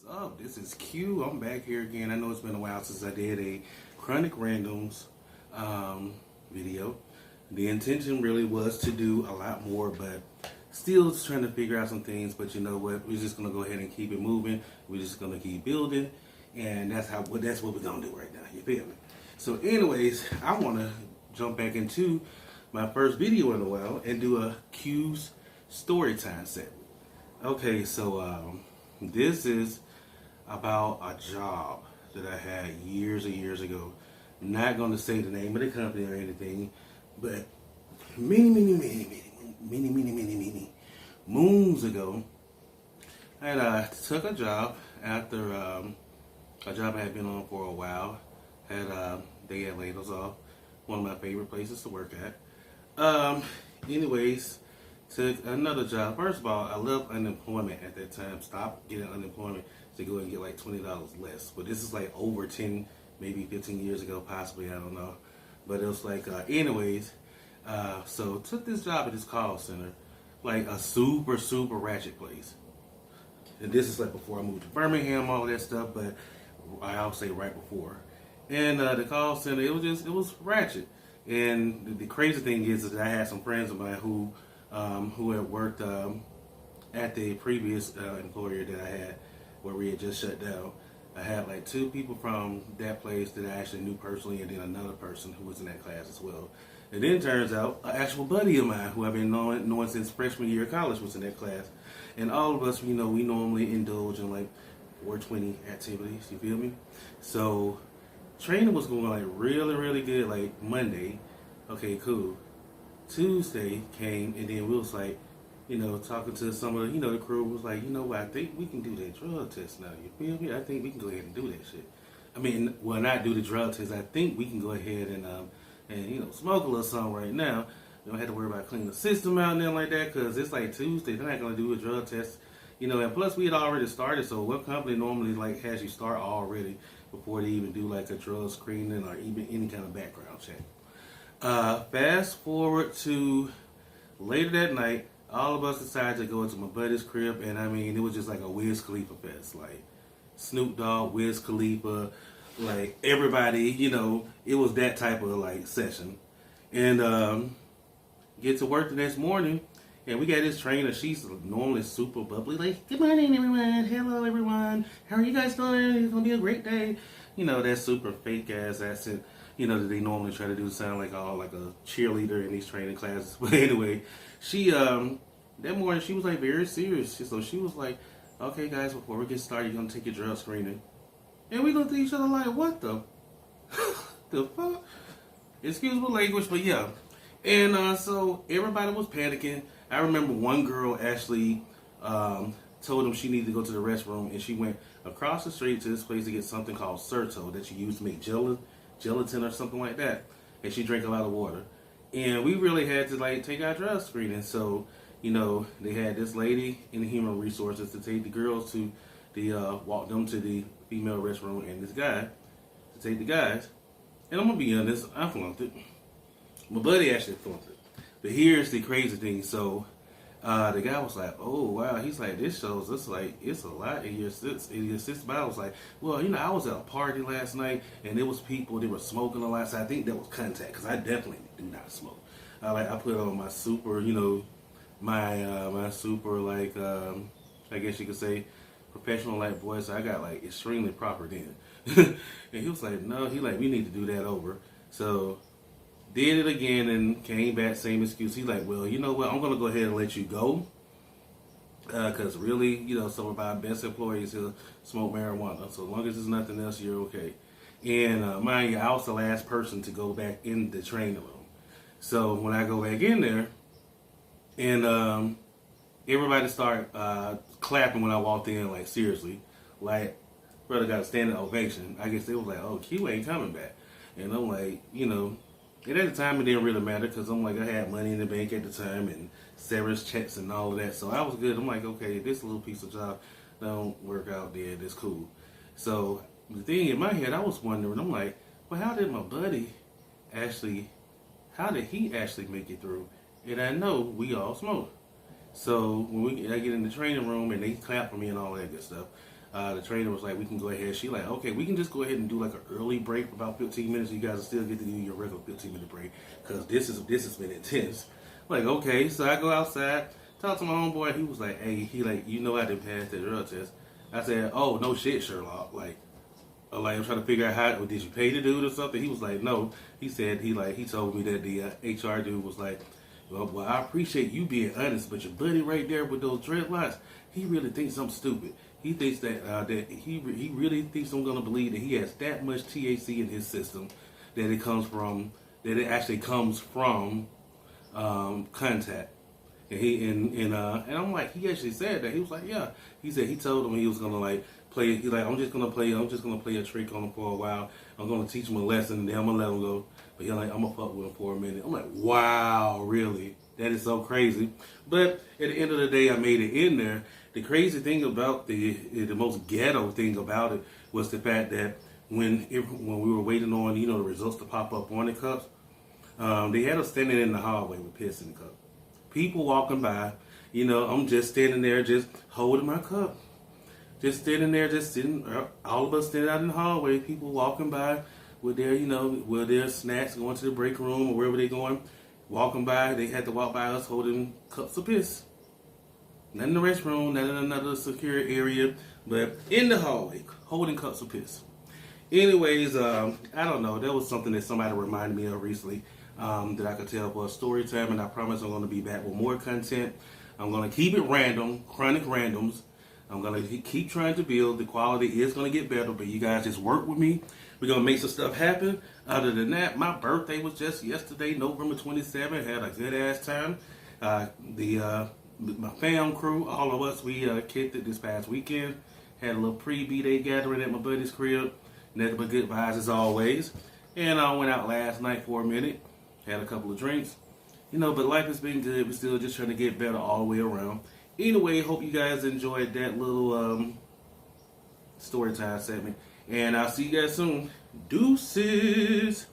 What's up? This is Q. I'm back here again. I know it's been a while since I did a Qronik Randomz video. The intention really was to do a lot more, but still just trying to figure out some things. But you know what? We're just gonna go ahead and keep it moving. We're just gonna keep building, and that's what we're gonna do right now. You feel me? So, anyways, I want to jump back into my first video in a while and do a Q's Storytime segment. Okay, so this is about a job that I had years and years ago. I'm not going to say the name of the company or anything, but many moons ago, I took a job after a job I had been on for a while. They had laid us off. One of my favorite places to work at. Anyways, took another job. First of all, I left unemployment at that time. Stopped getting unemployment to go and get like $20 less. But this is like over 10, maybe 15 years ago, possibly. I don't know. But it was like, so took this job at this call center, like a super ratchet place. And this is like before I moved to Birmingham, all that stuff. But I'll say right before. And the call center, it was ratchet. And the crazy thing is that I had some friends of mine who had worked at the previous employer that I had, where we had just shut down. I had like two people from that place that I actually knew personally, and then another person who was in that class as well. And then it turns out an actual buddy of mine who I've been knowing since freshman year of college was in that class. And all of us, we normally indulge in like 420 activities. You feel me? So training was going like really good. Like Monday, okay, cool. Tuesday came, and then we was like, talking to some of the crew was like, what, I think we can do that drug test now. You feel me? I think we can go ahead and do that shit. I mean, well, not do the drug test. I think we can go ahead and smoke a little something right now. You don't have to worry about cleaning the system out and then like that, because it's like Tuesday. They're not gonna do a drug test, And plus, we had already started. So, what company normally like has you start already before they even do like a drug screening or even any kind of background check? Fast forward to later that night, all of us decided to go to my buddy's crib, and I mean, it was just like a Wiz Khalifa fest, like Snoop Dogg, Wiz Khalifa, like everybody, it was that type of like session. And get to work the next morning, and we got this trainer. She's normally super bubbly, like, "Good morning, everyone. Hello, everyone. How are you guys doing? It's gonna be a great day." That super fake ass accent. That they normally try to do sound like a cheerleader in these training classes. But anyway, she that morning she was like very serious. So she was like, "Okay, guys, before we get started, you're gonna take your drug screening." And we looked at each other like, "What the the fuck?" Excuse my language, but yeah. And so everybody was panicking. I remember one girl actually told them she needed to go to the restroom, and she went across the street to this place to get something called Serto that you use to make gelatin or something like that, and she drank a lot of water. And we really had to like take our drug screening. So they had this lady in the human resources to take the girls to the walk them to the female restroom, and this guy to take the guys. And I'm gonna be honest, I flunked it. My buddy actually flunked it. But here's the crazy thing. So the guy was like, "Oh wow," he's like, "This shows us like it's a lot in your system." But I was like, "Well, I was at a party last night, and there was people, they were smoking a lot, so I think that was contact, because I definitely do not smoke." I put on my super, my super like I guess you could say professional like voice. I got like extremely proper then. And he was like, "No," he like, "We need to do that over." So did it again and came back, same excuse. He's like, "Well, you know what? I'm gonna go ahead and let you go, because really, some of our best employees here smoke marijuana. So as long as there's nothing else, you're okay." And mind you, I was the last person to go back in the training room. So when I go back in there, and everybody started clapping when I walked in, like seriously, like brother got a standing ovation. I guess they was like, "Oh, Q ain't coming back," and I'm like, and at the time, it didn't really matter, because I'm like, I had money in the bank at the time and severance checks and all of that. So I was good. I'm like, okay, this little piece of job don't work out there. That's cool. So the thing in my head, I was wondering, I'm like, well, how did my buddy how did he actually make it through? And I know we all smoke. So when I get in the training room and they clap for me and all that good stuff, The trainer was like, we can go ahead. She like, okay, we can just go ahead and do like an early break for about 15 minutes. You guys will still get to do your regular 15-minute break because this has been intense. Like, okay, so I go outside, talk to my homeboy. He was like, hey, he like, you know I didn't pass that drug test. I said, oh, no shit, Sherlock. Like I'm trying to figure out how, did you pay the dude or something? He was like, no. He said, he told me that the HR dude was like, well, I appreciate you being honest, but your buddy right there with those dreadlocks, he really thinks I'm stupid. He thinks that he really thinks I'm gonna believe that he has that much THC in his system that it actually comes from contact. And I'm like, he actually said that. He was like, yeah. He said he told him he was gonna like play. He's like, I'm just gonna play a trick on him for a while. I'm gonna teach him a lesson, and then I'm gonna let him go. But he's like, I'm gonna fuck with him for a minute. I'm like, wow, really? That is so crazy. But at the end of the day, I made it in there. The crazy thing about the most ghetto thing about it was the fact that when we were waiting on the results to pop up on the cups, they had us standing in the hallway with piss in the cup. People walking by, I'm just standing there, just holding my cup, just standing there, just sitting. All of us standing out in the hallway. People walking by with their with their snacks, going to the break room or wherever they're going. Walking by, they had to walk by us holding cups of piss. Not in the restroom, not in another secure area, but in the hallway, holding cups of piss. Anyways, I don't know. That was something that somebody reminded me of recently that I could tell for a story time, and I promise I'm going to be back with more content. I'm going to keep it random, Qronik Randomz. I'm going to keep trying to build. The quality is going to get better, but you guys just work with me. We're going to make some stuff happen. Other than that, my birthday was just yesterday, November 27th. Had a good-ass time. My fam crew, all of us, we kicked it this past weekend. Had a little pre-B-Day gathering at my buddy's crib. Nothing but good vibes as always. And I went out last night for a minute. Had a couple of drinks. But life has been good. We're still just trying to get better all the way around. Anyway, hope you guys enjoyed that little story time segment. And I'll see you guys soon. Deuces.